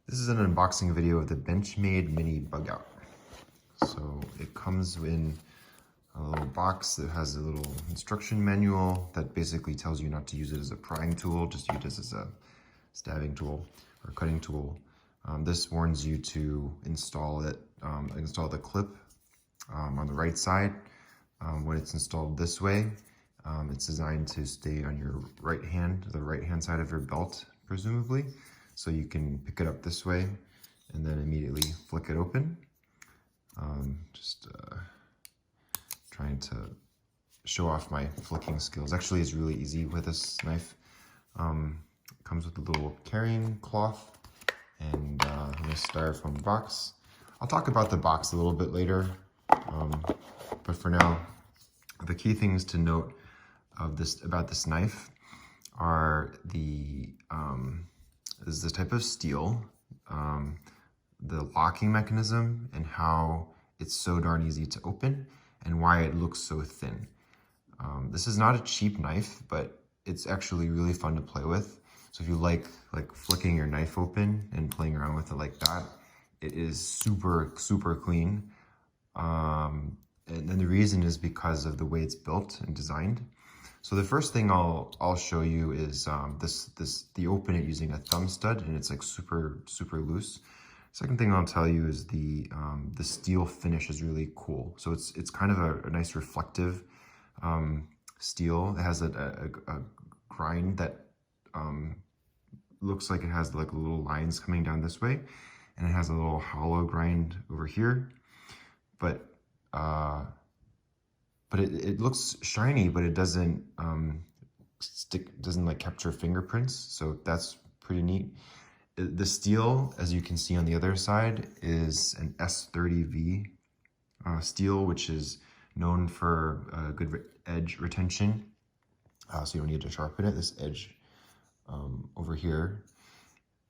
This is an unboxing video of the Benchmade Mini-Bugout. So it comes in a little box that has a little instruction manual that basically tells you not to use it as a prying tool, just use it as a stabbing tool or cutting tool. This warns you to install it, install the clip on the right side. When it's installed this way, it's designed to stay on your right hand, the right hand side of your belt, presumably. So you can pick it up this way and then immediately flick it open. Trying to show off my flicking skills. Actually, it's really easy with this knife. Comes with a little carrying cloth and a styrofoam box. I'll talk about the box a little bit later, but for now, the key things to note about this knife are is this type of steel, the locking mechanism, and how it's so darn easy to open, and why it looks so thin. This is not a cheap knife, but it's actually really fun to play with. So if you like flicking your knife open and playing around with it like that, it is super, super clean. And then the reason is because of the way it's built and designed. So the first thing I'll show you is the open it using a thumb stud, and it's like super, super loose. Second thing I'll tell you is the steel finish is really cool. So it's kind of a nice reflective steel. It has a grind that looks like it has like little lines coming down this way, and it has a little hollow grind over here. But it looks shiny, but it doesn't doesn't like capture fingerprints. So that's pretty neat. The steel, as you can see on the other side, is an S30V steel, which is known for good edge retention. So you don't need to sharpen it. This edge over here.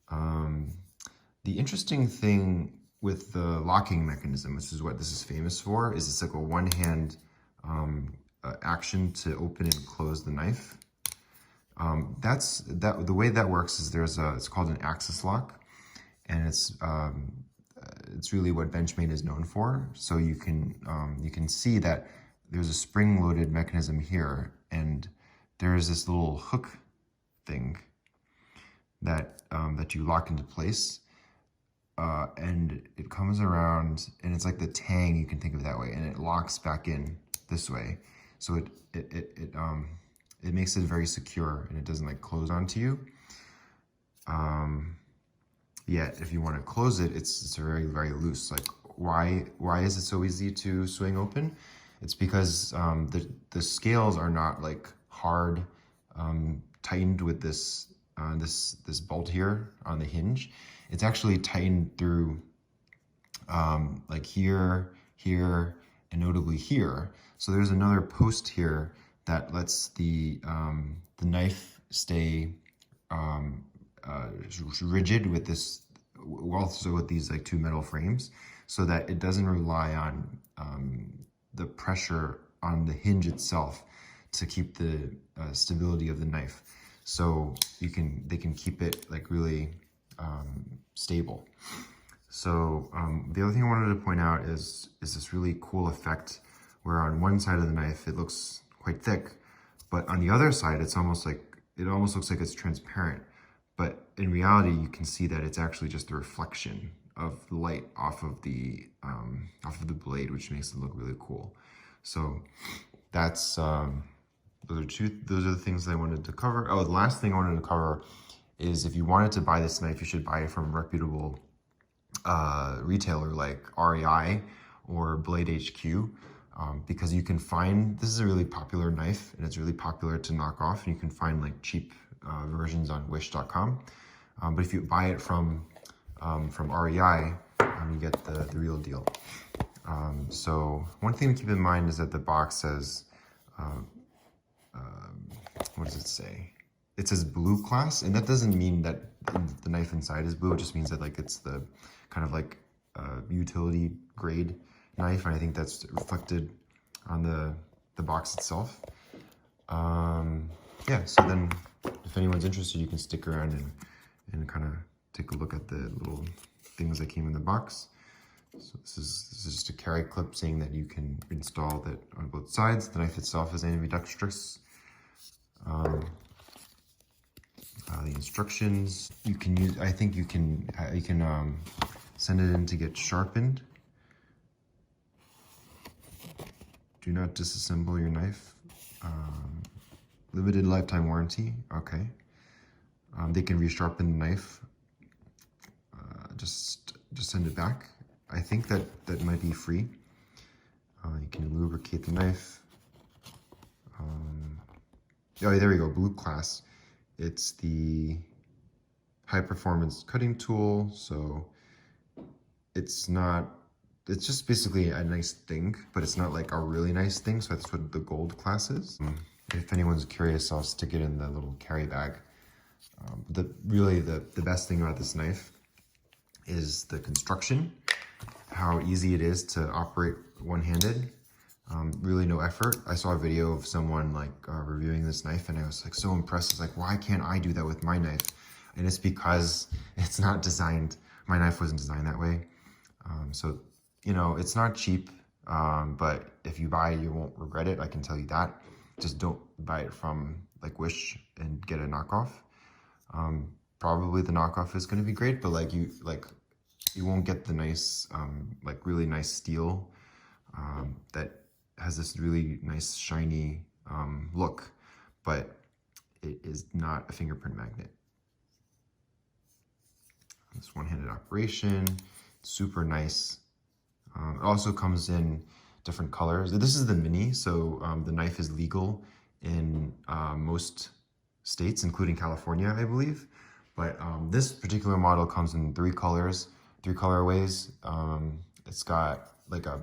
The interesting thing with the locking mechanism, which is what this is famous for, is it's like a one-hand action to open and close the knife. The way that works is it's called an axis lock, and it's really what Benchmade is known for. So you can see that there's a spring-loaded mechanism here, and there's this little hook thing that you lock into place, and it comes around, and it's like the tang, you can think of it that way, and it locks back in this way. So it makes it very secure, and it doesn't like close onto you. Yet if you want to close it, it's very, very loose. Like why is it so easy to swing open? It's because the scales are not like hard tightened with this bolt here on the hinge. It's actually tightened through like here, and notably here. So there's another post here that lets the knife stay rigid with this, also with these like two metal frames, so that it doesn't rely on the pressure on the hinge itself to keep the stability of the knife. So they can keep it like really stable. So the other thing I wanted to point out is this really cool effect where on one side of the knife it looks quite thick, but on the other side it almost looks like it's transparent. But in reality, you can see that it's actually just a reflection of the light off of the blade, which makes it look really cool. So that's those are the things that I wanted to cover. Oh, the last thing I wanted to cover is if you wanted to buy this knife, you should buy it from a reputable retailer like REI or Blade HQ, because you can find, this is a really popular knife, and it's really popular to knock off, and you can find like cheap versions on wish.com. But if you buy it from REI, you get the real deal. So one thing to keep in mind is that the box says, what does it say? It says blue class, and that doesn't mean that the knife inside is blue. It just means that like it's the kind of like utility grade knife, and I think that's reflected on the box itself. Yeah, so then if anyone's interested, you can stick around and kind of take a look at the little things that came in the box. So this is just a carry clip saying that you can install that on both sides. The knife itself is ambidextrous. The instructions you can use. I think you can send it in to get sharpened. Do not disassemble your knife. Limited lifetime warranty. Okay. They can resharpen the knife. Just send it back. I think that might be free. You can lubricate the knife. Oh, there we go. Blue class. It's the high performance cutting tool. So it's just basically a nice thing, but it's not like a really nice thing. So that's what the gold class is. If anyone's curious, I'll stick it in the little carry bag. Really the best thing about this knife is the construction, how easy it is to operate one-handed. Really no effort. I saw a video of someone like reviewing this knife, and I was like so impressed. It's like, why can't I do that with my knife? And it's because it's not designed, my knife wasn't designed that way. So, you know, it's not cheap, but if you buy it, you won't regret it. I can tell you that. Just don't buy it from like Wish and get a knockoff. Probably the knockoff is going to be great, but you won't get the nice, like really nice steel that has this really nice shiny look, but it is not a fingerprint magnet. This one-handed operation, super nice. It also comes in different colors. This is the mini, so the knife is legal in most states, including California, I believe. But this particular model comes in 3 colors, 3 colorways. It's got like a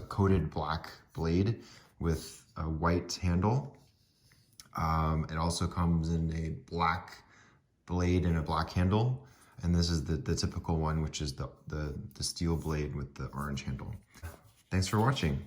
coated black blade with a white handle. It also comes in a black blade and a black handle. And this is the typical one, which is the steel blade with the orange handle. Thanks for watching.